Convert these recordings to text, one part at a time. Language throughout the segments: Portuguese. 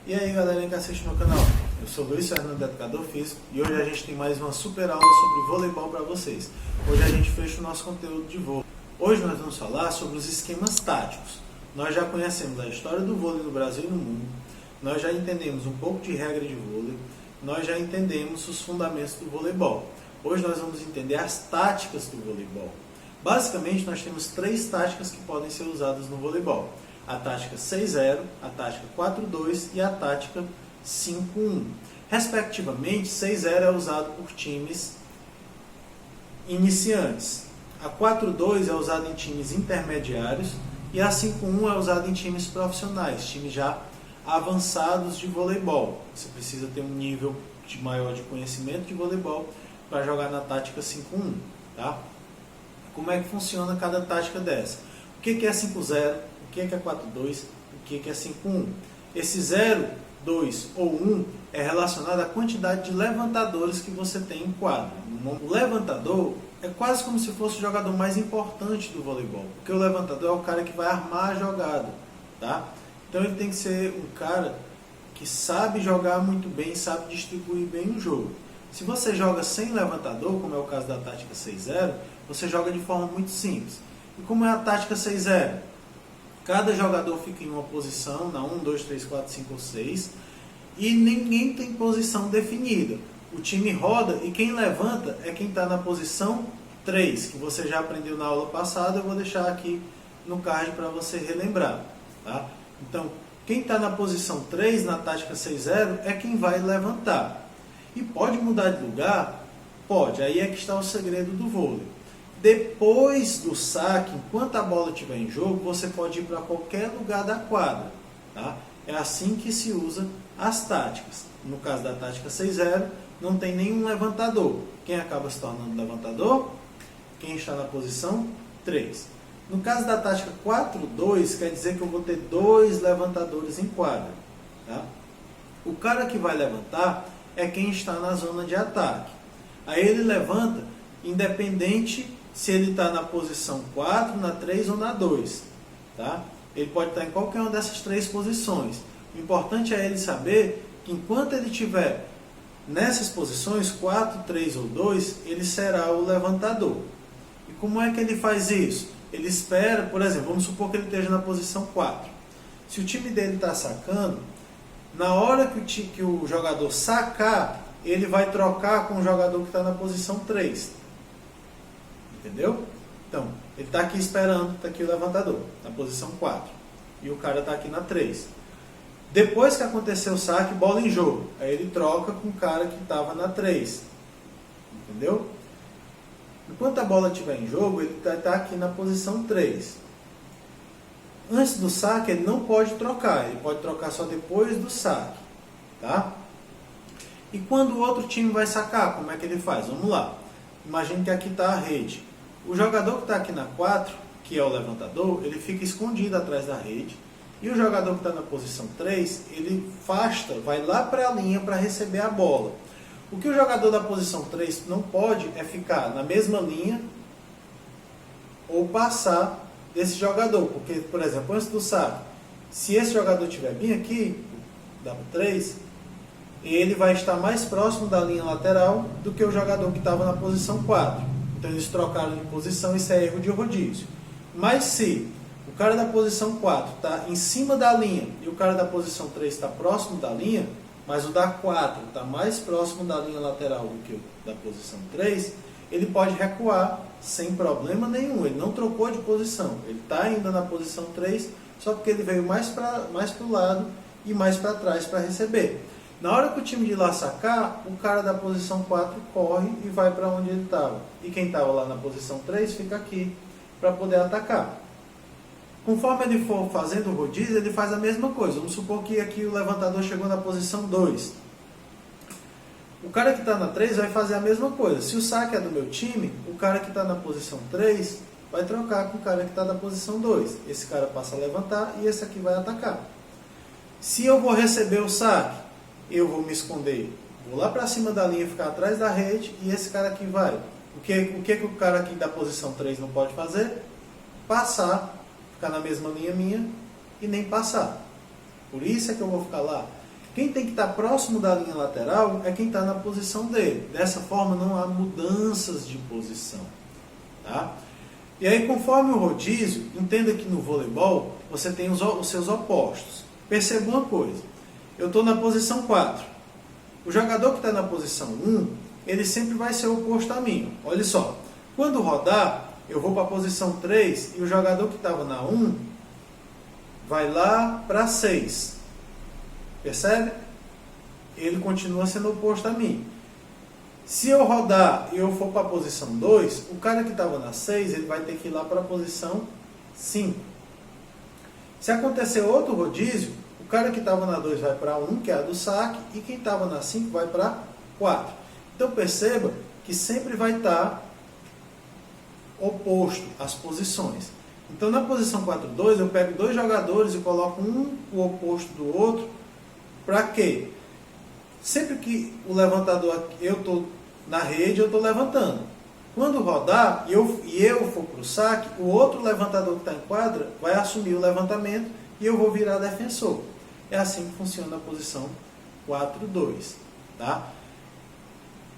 E aí galera que assiste no canal, eu sou Luiz Fernando, educador físico, e hoje a gente tem mais uma super aula sobre voleibol para vocês. Hoje a gente fecha o nosso conteúdo de vôlei. Hoje nós vamos falar sobre os esquemas táticos. Nós já conhecemos a história do vôlei no Brasil e no mundo, nós já entendemos um pouco de regra de vôlei, nós já entendemos os fundamentos do voleibol. Hoje nós vamos entender as táticas do voleibol. Basicamente nós temos três táticas que podem ser usadas no voleibol. A tática 6-0, a tática 4-2 e a tática 5-1. Respectivamente, 6-0 é usado por times iniciantes. A 4-2 é usada em times intermediários e a 5-1 é usada em times profissionais, times já avançados de voleibol. Você precisa ter um nível maior de conhecimento de voleibol para jogar na tática 5-1. Tá? Como é que funciona cada tática dessa? O que é 5-0? O que é 4-2? O que é 5-1? Esse 0, 2 ou 1 é relacionado à quantidade de levantadores que você tem em quadra. O levantador é quase como se fosse o jogador mais importante do voleibol, porque o levantador é o cara que vai armar a jogada. Tá? Então ele tem que ser um cara que sabe jogar muito bem, sabe distribuir bem o jogo. Se você joga sem levantador, como é o caso da tática 6-0, você joga de forma muito simples. E como é a tática 6-0? Cada jogador fica em uma posição, na 1, 2, 3, 4, 5 ou 6, e ninguém tem posição definida. O time roda e quem levanta é quem está na posição 3, que você já aprendeu na aula passada, eu vou deixar aqui no card para você relembrar. Tá? Então, quem está na posição 3, na tática 6-0, é quem vai levantar. E pode mudar de lugar? Pode, aí é que está o segredo do vôlei. Depois do saque, enquanto a bola estiver em jogo, você pode ir para qualquer lugar da quadra. Tá? É assim que se usa as táticas. No caso da tática 6-0, não tem nenhum levantador. Quem acaba se tornando levantador? Quem está na posição 3. No caso da tática 4-2, quer dizer que eu vou ter 2 levantadores em quadra. Tá? O cara que vai levantar é quem está na zona de ataque. Aí ele levanta independente se ele está na posição 4, na 3 ou na 2. Tá? Ele pode estar em qualquer uma dessas 3 posições. O importante é ele saber que enquanto ele estiver nessas posições, 4, 3 ou 2, ele será o levantador. E como é que ele faz isso? Ele espera, por exemplo, vamos supor que ele esteja na posição 4. Se o time dele está sacando, na hora que o jogador sacar, ele vai trocar com o jogador que está na posição 3. Entendeu? Então, ele está aqui esperando, está aqui o levantador, na posição 4. E o cara está aqui na 3. Depois que aconteceu o saque, bola em jogo. Aí ele troca com o cara que estava na 3. Entendeu? Enquanto a bola estiver em jogo, ele está aqui na posição 3. Antes do saque, ele não pode trocar. Ele pode trocar só depois do saque. Tá? E quando o outro time vai sacar, como é que ele faz? Vamos lá. Imagine que aqui está a rede. O jogador que está aqui na 4, que é o levantador, ele fica escondido atrás da rede. E o jogador que está na posição 3, ele afasta, vai lá para a linha para receber a bola. O que o jogador da posição 3 não pode é ficar na mesma linha ou passar desse jogador. Porque, por exemplo, antes do saque, se esse jogador estiver bem aqui, da 3, ele vai estar mais próximo da linha lateral do que o jogador que estava na posição 4. Então eles trocaram de posição, isso é erro de rodízio. Mas se o cara da posição 4 está em cima da linha e o cara da posição 3 está próximo da linha, mas o da 4 está mais próximo da linha lateral do que o da posição 3, ele pode recuar sem problema nenhum. Ele não trocou de posição. Ele está ainda na posição 3, só porque ele veio mais para o lado e mais para trás para receber. Na hora que o time de lá sacar, o cara da posição 4 corre e vai para onde ele estava. E quem estava lá na posição 3 fica aqui para poder atacar. Conforme ele for fazendo o rodízio, ele faz a mesma coisa. Vamos supor que aqui o levantador chegou na posição 2. O cara que está na 3 vai fazer a mesma coisa. Se o saque é do meu time, o cara que está na posição 3 vai trocar com o cara que está na posição 2. Esse cara passa a levantar e esse aqui vai atacar. Se eu vou receber o saque, eu vou me esconder, vou lá para cima da linha, ficar atrás da rede, e esse cara aqui vai. O que o cara aqui da posição 3 não pode fazer? Passar, ficar na mesma linha minha e nem passar. Por isso é que eu vou ficar lá. Quem tem que estar próximo da linha lateral é quem está na posição dele. Dessa forma não há mudanças de posição. Tá? E aí, conforme o rodízio, entenda que no voleibol você tem os seus opostos. Perceba uma coisa, eu estou na posição 4. O jogador que está na posição 1, ele sempre vai ser oposto a mim. Olha só, quando rodar, eu vou para a posição 3 e o jogador que estava na 1 vai lá para 6. Percebe? Ele continua sendo oposto a mim. Se eu rodar e eu for para a posição 2, o cara que estava na 6, ele vai ter que ir lá para a posição 5. Se acontecer outro rodízio, o cara que estava na 2 vai para 1, que é a do saque, e quem estava na 5 vai para 4. Então perceba que sempre vai estar oposto às posições. Então na posição 4-2 eu pego dois jogadores e coloco um o oposto do outro. Para quê? Sempre que o levantador, eu estou na rede, eu estou levantando. Quando rodar e eu for para o saque, o outro levantador que está em quadra vai assumir o levantamento e eu vou virar defensor. É assim que funciona a posição 4-2. Tá?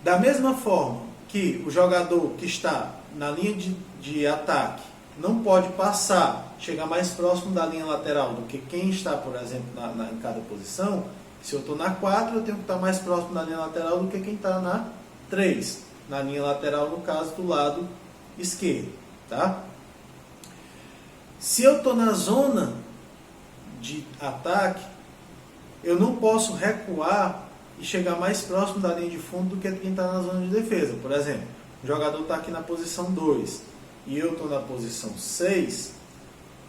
Da mesma forma que o jogador que está na linha de ataque não pode passar, chegar mais próximo da linha lateral do que quem está, por exemplo, em cada posição. Se eu estou na 4, eu tenho que estar mais próximo da linha lateral do que quem está na 3. Na linha lateral, no caso, do lado esquerdo. Tá? Se eu estou na zona de ataque, eu não posso recuar e chegar mais próximo da linha de fundo do que quem está na zona de defesa. Por exemplo, o jogador está aqui na posição 2 e eu estou na posição 6,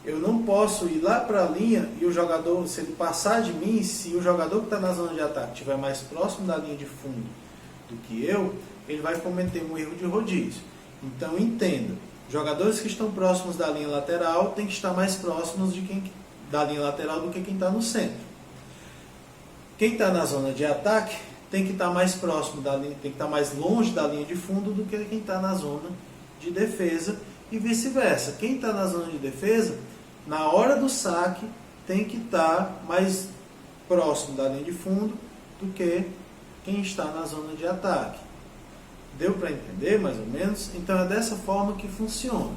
eu não posso ir lá para a linha e o jogador, se ele passar de mim, se o jogador que está na zona de ataque estiver mais próximo da linha de fundo do que eu, ele vai cometer um erro de rodízio. Então entenda, jogadores que estão próximos da linha lateral têm que estar mais próximos da linha lateral do que quem está no centro. Quem está na zona de ataque tem que estar mais próximo da linha, tem que estar mais longe da linha de fundo do que quem está na zona de defesa e vice-versa. Quem está na zona de defesa, na hora do saque, tem que estar mais próximo da linha de fundo do que quem está na zona de ataque. Deu para entender mais ou menos? Então é dessa forma que funciona.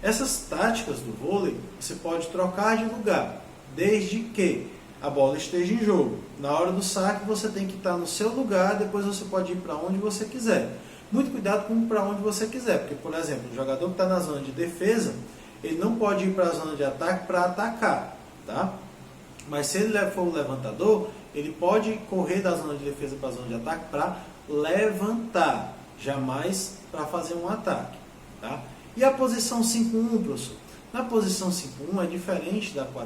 Essas táticas do vôlei você pode trocar de lugar, desde que a bola esteja em jogo. Na hora do saque você tem que estar no seu lugar, depois você pode ir para onde você quiser. Muito cuidado com para onde você quiser, porque, por exemplo, o jogador que está na zona de defesa, ele não pode ir para a zona de ataque para atacar, tá? Mas se ele for o levantador, ele pode correr da zona de defesa para a zona de ataque para levantar, jamais para fazer um ataque, tá? E a posição 5-1, professor? Na posição 5-1 é diferente da 4-2.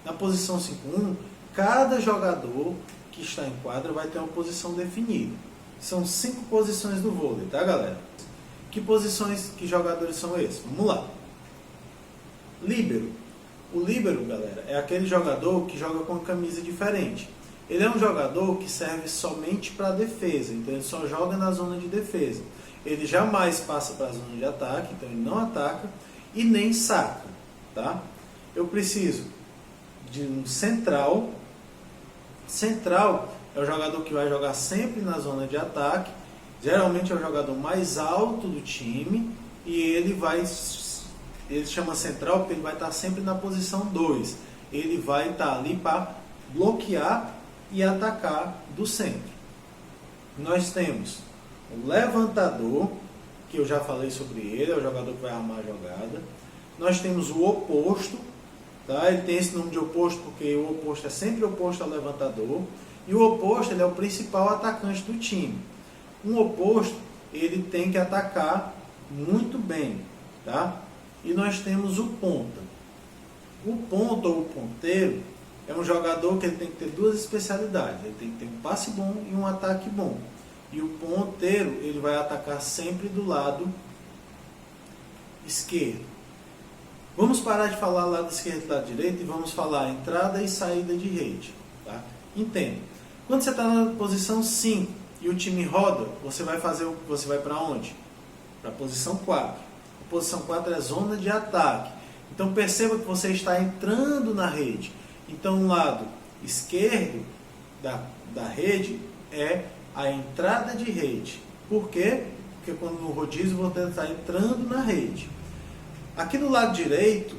Na posição 5-1, cada jogador que está em quadra vai ter uma posição definida. São 5 posições do vôlei, tá, galera? Que posições, que jogadores são esses? Vamos lá. Líbero. O líbero, galera, é aquele jogador que joga com camisa diferente. Ele é um jogador que serve somente para defesa, então ele só joga na zona de defesa. Ele jamais passa para a zona de ataque, então ele não ataca e nem saca, tá? Eu preciso de um central. Central é o jogador que vai jogar sempre na zona de ataque, geralmente é o jogador mais alto do time e ele chama central porque ele vai estar sempre na posição 2. Ele vai estar ali para bloquear e atacar do centro. Nós temos o levantador, que eu já falei sobre ele, é o jogador que vai armar a jogada. Nós temos o oposto, tá? Ele tem esse nome de oposto porque o oposto é sempre oposto ao levantador. E o oposto, ele é o principal atacante do time. Um oposto, ele tem que atacar muito bem, tá? E nós temos o ponta. O ponta ou o ponteiro é um jogador que ele tem que ter duas especialidades. Ele tem que ter um passe bom e um ataque bom. E o ponteiro, ele vai atacar sempre do lado esquerdo. Vamos parar de falar lado esquerdo e lado direito e vamos falar entrada e saída de rede, tá? Entenda. Quando você está na posição 5 e o time roda, você vai para onde? Para a posição 4. A posição 4 é zona de ataque. Então perceba que você está entrando na rede. Então, no lado esquerdo, da rede é a entrada de rede. Por quê? Porque quando no rodízio você está entrando na rede. Aqui do lado direito,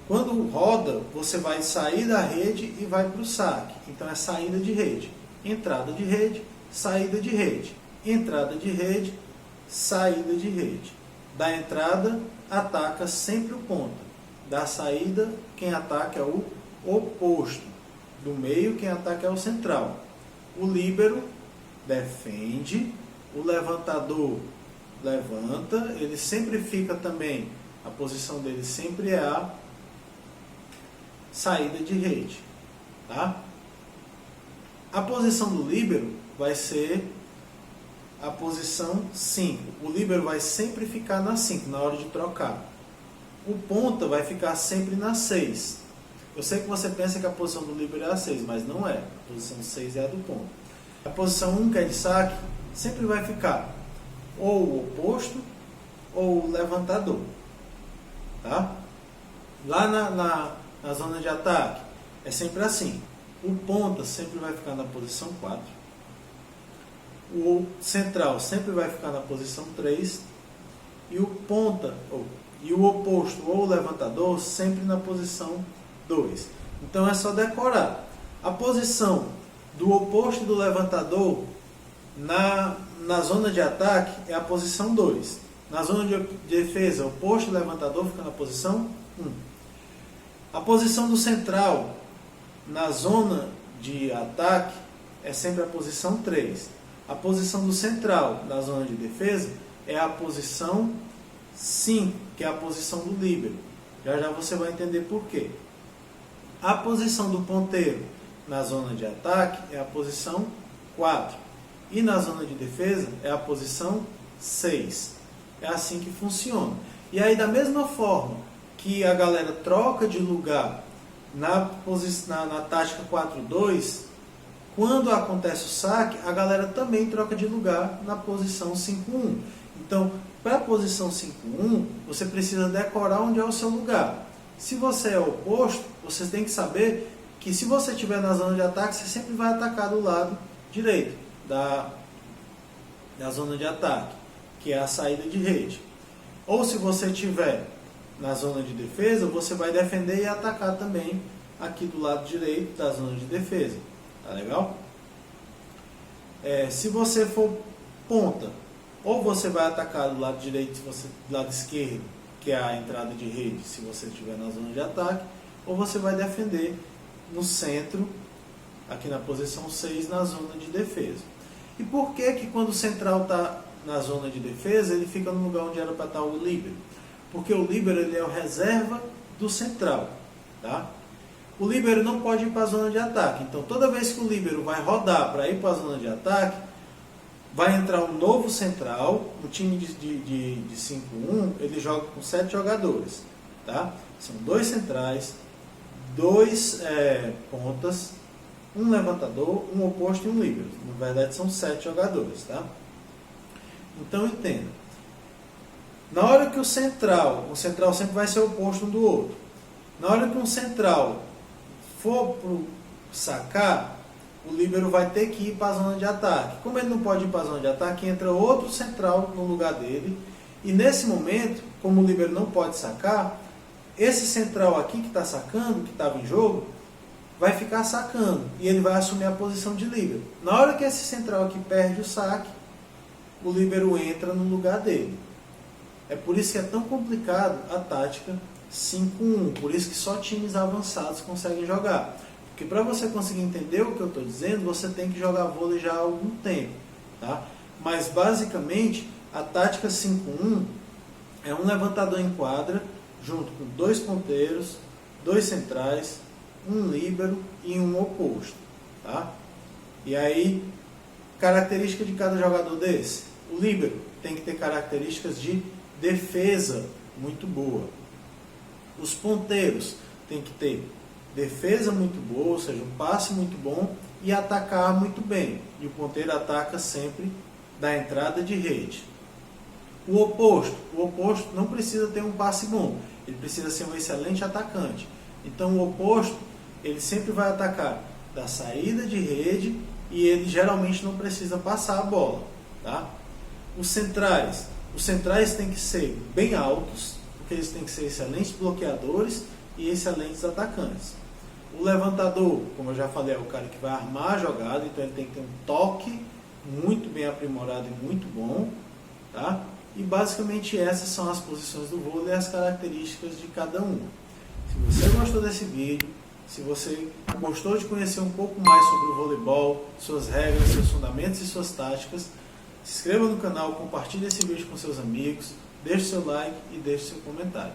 quando roda, você vai sair da rede e vai para o saque. Então é saída de rede, entrada de rede, saída de rede, entrada de rede, saída de rede. Da entrada, ataca sempre o ponta. Da saída, quem ataca é o oposto. Do meio, quem ataca é o central. O líbero defende, o levantador levanta, ele sempre fica também, a posição dele sempre é a saída de rede, tá? A posição do líbero vai ser a posição 5. O líbero vai sempre ficar na 5, na hora de trocar. O ponta vai ficar sempre na 6. Eu sei que você pensa que a posição do líbero é a 6, mas não é. A posição 6 é a do ponta. A posição 1, que é de saque, sempre vai ficar ou o oposto ou o levantador, tá? Lá na zona de ataque é sempre assim. O ponta sempre vai ficar na posição 4. O central sempre vai ficar na posição 3. E o ponta, e o oposto ou o levantador sempre na posição 2. Então é só decorar. A posição do oposto do levantador na zona de ataque é a posição 2. Na zona de defesa, o oposto do levantador fica na posição 1. A posição do central na zona de ataque é sempre a posição 3. A posição do central na zona de defesa é a posição 5, que é a posição do líbero. Já já você vai entender por quê. A posição do ponteiro na zona de ataque é a posição 4. E na zona de defesa é a posição 6. É assim que funciona. E aí, da mesma forma que a galera troca de lugar na tática 4-2, quando acontece o saque, a galera também troca de lugar na posição 5-1. Então, para a posição 5-1, você precisa decorar onde é o seu lugar. Se você é oposto, você tem que saber que se você estiver na zona de ataque, você sempre vai atacar do lado direito da zona de ataque, que é a saída de rede. Ou se você estiver na zona de defesa, você vai defender e atacar também aqui do lado direito da zona de defesa. Tá legal? Se você for ponta, ou você vai atacar do lado direito, se você do lado esquerdo, que é a entrada de rede, se você estiver na zona de ataque, ou você vai defender no centro, aqui na posição 6, na zona de defesa. E por que quando o central está na zona de defesa, ele fica no lugar onde era para estar o líbero? Porque o líbero ele é o reserva do central, tá? O líbero não pode ir para a zona de ataque. Então, toda vez que o líbero vai rodar para ir para a zona de ataque, vai entrar um novo central. O time de 5-1, ele joga com 7 jogadores, tá? São 2 centrais, 2 pontas, um levantador, um oposto e um líbero. Na verdade, são 7 jogadores, tá? Então, entenda. Na hora que o central sempre vai ser oposto um do outro. Na hora que um central for para sacar, o líbero vai ter que ir para a zona de ataque. Como ele não pode ir para a zona de ataque, entra outro central no lugar dele. E nesse momento, como o líbero não pode sacar, esse central aqui que está sacando, que estava em jogo, vai ficar sacando. E ele vai assumir a posição de líbero. Na hora que esse central aqui perde o saque, o líbero entra no lugar dele. É por isso que é tão complicado a tática 5-1. Por isso que só times avançados conseguem jogar. Porque para você conseguir entender o que eu estou dizendo, você tem que jogar vôlei já há algum tempo. Tá? Mas basicamente, a tática 5-1 é um levantador em quadra, junto com 2 ponteiros, 2 centrais, um líbero e um oposto. Tá? E aí, característica de cada jogador desse. O líbero tem que ter características de defesa muito boa. Os ponteiros têm que ter defesa muito boa, ou seja, um passe muito bom e atacar muito bem. E o ponteiro ataca sempre da entrada de rede. O oposto não precisa ter um passe bom, ele precisa ser um excelente atacante. Então o oposto, ele sempre vai atacar da saída de rede e ele geralmente não precisa passar a bola. Tá? Os centrais têm que ser bem altos, porque eles têm que ser excelentes bloqueadores e excelentes atacantes. O levantador, como eu já falei, é o cara que vai armar a jogada, então ele tem que ter um toque muito bem aprimorado e muito bom. Tá? E basicamente essas são as posições do vôlei e as características de cada um. Se você gostou desse vídeo, se você gostou de conhecer um pouco mais sobre o voleibol, suas regras, seus fundamentos e suas táticas, se inscreva no canal, compartilhe esse vídeo com seus amigos, deixe seu like e deixe seu comentário.